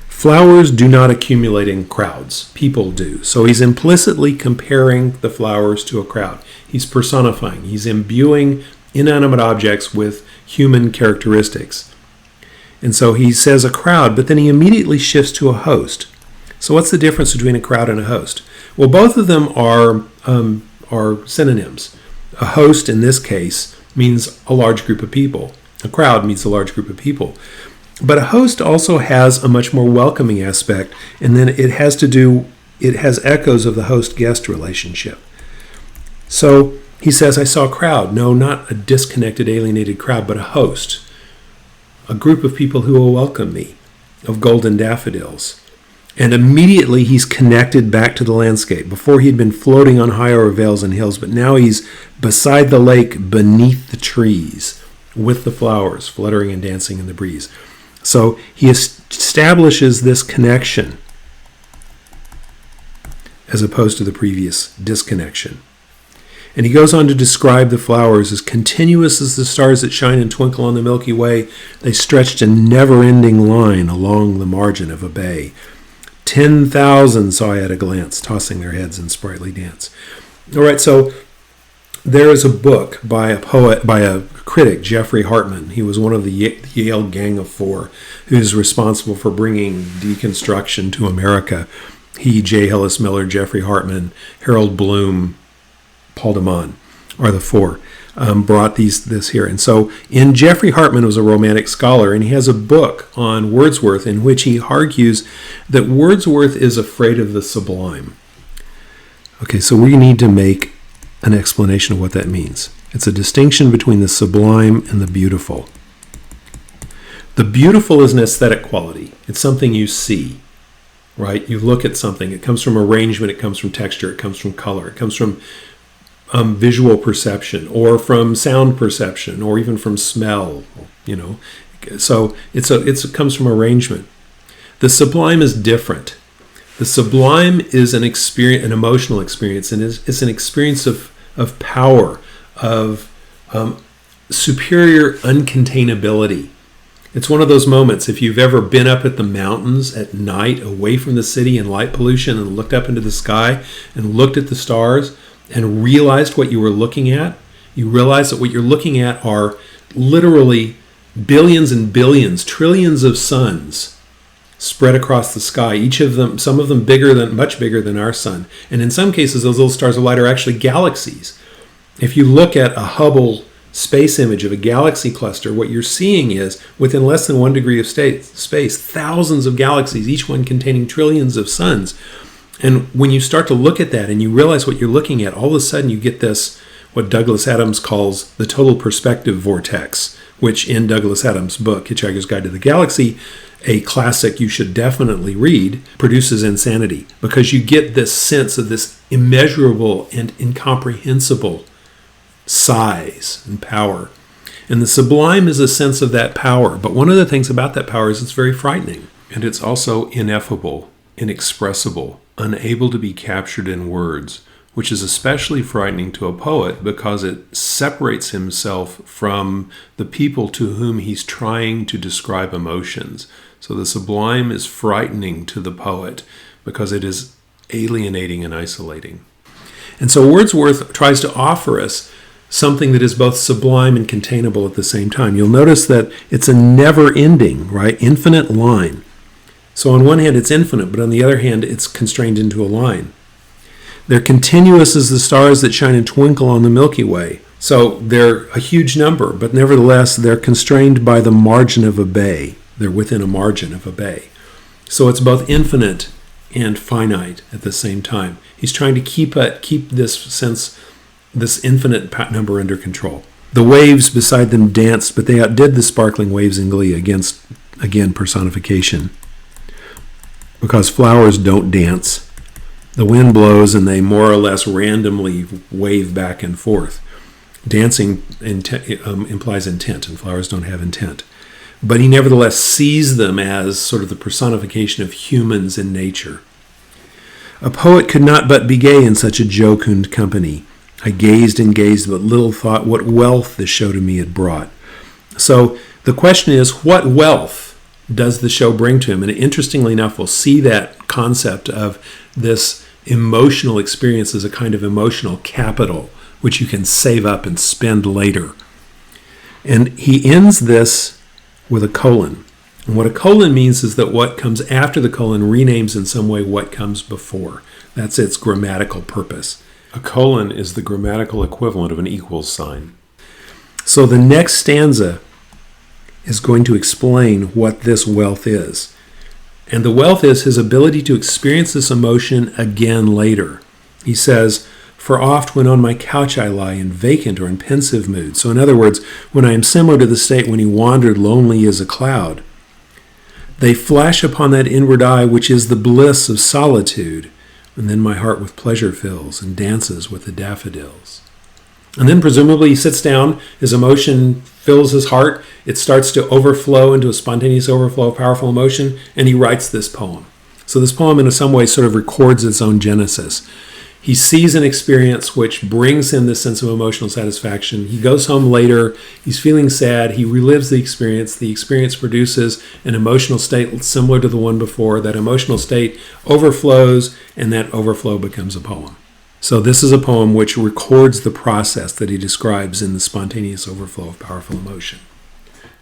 A: Flowers do not accumulate in crowds. People do. So he's implicitly comparing the flowers to a crowd. He's personifying. He's imbuing inanimate objects with human characteristics. And so he says a crowd, but then he immediately shifts to a host. So what's the difference between a crowd and a host? Well, both of them are synonyms. A host, in this case, means a large group of people. A crowd means a large group of people. But a host also has a much more welcoming aspect, and then it has echoes of the host-guest relationship. So he says, I saw a crowd. No, not a disconnected, alienated crowd, but a host. A group of people who will welcome me, of golden daffodils. And immediately he's connected back to the landscape. Before he'd been floating on high over vales and hills, but now he's beside the lake, beneath the trees, with the flowers fluttering and dancing in the breeze. So he establishes this connection as opposed to the previous disconnection. And he goes on to describe the flowers as continuous as the stars that shine and twinkle on the Milky Way. They stretched a never-ending line along the margin of a bay. 10,000 saw I at a glance, tossing their heads in sprightly dance. All right, so there is a book by a critic, Jeffrey Hartman. He was one of the Yale Gang of Four, who's responsible for bringing deconstruction to America. He, J. Hillis Miller, Jeffrey Hartman, Harold Bloom, Paul de Man are the four. Brought this here. And so Jeffrey Hartman was a Romantic scholar, and he has a book on Wordsworth in which he argues that Wordsworth is afraid of the sublime. Okay, so we need to make an explanation of what that means. It's a distinction between the sublime and the beautiful. The beautiful is an aesthetic quality. It's something you see, right? You look at something. It comes from arrangement. It comes from texture. It comes from color. It comes from visual perception, or from sound perception, or even from smell, So it comes from arrangement. The sublime is different. The sublime is an experience, an emotional experience, and it's an experience of power, of superior uncontainability. It's one of those moments, if you've ever been up at the mountains at night, away from the city and light pollution, and looked up into the sky and looked at the stars, and realized what you were looking at, you realize that what you're looking at are literally billions and billions, trillions of suns spread across the sky, each of them, some of them much bigger than our sun. And in some cases, those little stars of light are actually galaxies. If you look at a Hubble space image of a galaxy cluster, what you're seeing is, within less than 1 degree of space, thousands of galaxies, each one containing trillions of suns. And when you start to look at that and you realize what you're looking at, all of a sudden you get this, what Douglas Adams calls the total perspective vortex, which in Douglas Adams' book, Hitchhiker's Guide to the Galaxy, a classic you should definitely read, produces insanity, because you get this sense of this immeasurable and incomprehensible size and power. And the sublime is a sense of that power. But one of the things about that power is it's very frightening. And it's also ineffable, inexpressible, unable to be captured in words, which is especially frightening to a poet because it separates himself from the people to whom he's trying to describe emotions. So the sublime is frightening to the poet because it is alienating and isolating. And so Wordsworth tries to offer us something that is both sublime and containable at the same time. You'll notice that it's a never-ending, right, infinite line. So on one hand, it's infinite, but on the other hand, it's constrained into a line. They're continuous as the stars that shine and twinkle on the Milky Way. So they're a huge number, but nevertheless, they're constrained by the margin of a bay. They're within a margin of a bay. So it's both infinite and finite at the same time. He's trying to keep this infinite number under control. The waves beside them danced, but they outdid the sparkling waves in glee against, again, personification. Because flowers don't dance. The wind blows and they more or less randomly wave back and forth. Dancing implies intent, and flowers don't have intent. But he nevertheless sees them as sort of the personification of humans in nature. A poet could not but be gay in such a jocund company. I gazed and gazed, but little thought what wealth the show to me had brought. So the question is, what wealth does the show bring to him? And interestingly enough, we'll see that concept of this emotional experience as a kind of emotional capital, which you can save up and spend later. And he ends this with a colon. And what a colon means is that what comes after the colon renames in some way what comes before. That's its grammatical purpose.
B: A colon is the grammatical equivalent of an equals sign.
A: So the next stanza is going to explain what this wealth is. And the wealth is his ability to experience this emotion again later. He says, "For oft when on my couch I lie in vacant or in pensive mood." So in other words, when I am similar to the state when he wandered lonely as a cloud, they flash upon that inward eye which is the bliss of solitude, and then my heart with pleasure fills and dances with the daffodils. And then presumably he sits down, his emotion fills his heart, it starts to overflow into a spontaneous overflow of powerful emotion, and he writes this poem. So this poem in some way sort of records its own genesis. He sees an experience which brings him this sense of emotional satisfaction. He goes home later, he's feeling sad, he relives the experience produces an emotional state similar to the one before, that emotional state overflows, and that overflow becomes a poem. So this is a poem which records the process that he describes in the spontaneous overflow of powerful emotion.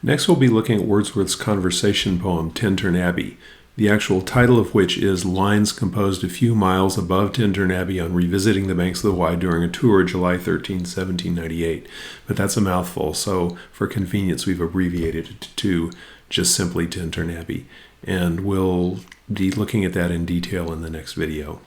B: Next, we'll be looking at Wordsworth's conversation poem, Tintern Abbey, the actual title of which is Lines Composed a Few Miles Above Tintern Abbey on Revisiting the Banks of the Wye During a Tour, July 13, 1798. But that's a mouthful, so for convenience, we've abbreviated it to just simply Tintern Abbey. And we'll be looking at that in detail in the next video.